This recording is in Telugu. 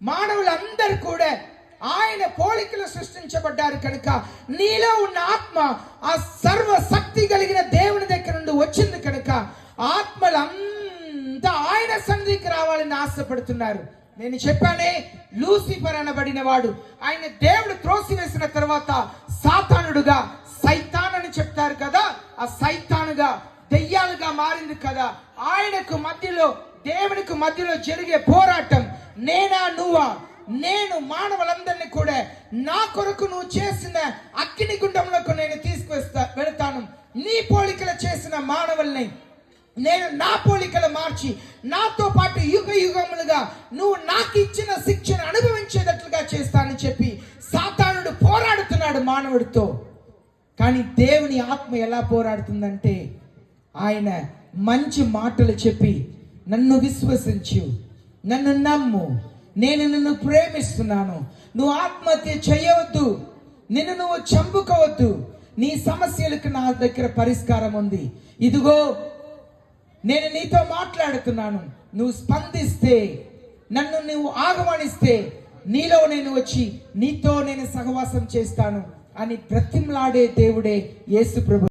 మానవులందరూ కూడా ఆయన పోలికలు సృష్టించబడ్డారు కనుక నీలో ఉన్న ఆత్మ ఆ సర్వశక్తి కలిగిన దేవుని దగ్గర నుండి వచ్చింది కనుక ఆత్మలంతా ఆయన సన్నిధికి రావాలని ఆశపడుతున్నారు. నేను చెప్పానే, లూసిఫర్ అనబడిన వాడు ఆయన దేవుడు త్రోసివేసిన తర్వాత సాతానుడుగా, సైతాన్ అని చెప్తారు కదా, ఆ సైతానుగా దెయ్యాలుగా మారింది కదా. ఆయనకు మధ్యలో దేవునికి మధ్యలో జరిగే పోరాటం నేనా నువ్వా? నేను మానవులందరినీ కూడా నా కొరకు నువ్వు చేసిన అగ్ని గుండంలోకి నేను వెళతాను. నీ పోలికలు చేసిన మానవుల్ని నేను నా పోలికలు మార్చి నాతో పాటు యుగ యుగములుగా నువ్వు నాకు ఇచ్చిన శిక్షను అనుభవించేటట్లుగా చేస్తానని చెప్పి సాతానుడు పోరాడుతున్నాడు మానవుడితో. కానీ దేవుని ఆత్మ ఎలా పోరాడుతుందంటే, ఆయన మంచి మాటలు చెప్పి నన్ను విశ్వసించు, నన్ను నమ్ము, నేను నిన్ను ప్రేమిస్తున్నాను, నువ్వు ఆత్మహత్య చేయవద్దు, నిన్ను నువ్వు చంపుకోవద్దు, నీ సమస్యలకు నా దగ్గర పరిష్కారం ఉంది, ఇదిగో నేను నీతో మాట్లాడుతున్నాను, నువ్వు స్పందిస్తే, నన్ను నువ్వు ఆహ్వానిస్తే నీలో నేను వచ్చి నీతో నేను సహవాసం చేస్తాను అని బ్రతిమలాడే దేవుడే యేసు ప్రభు.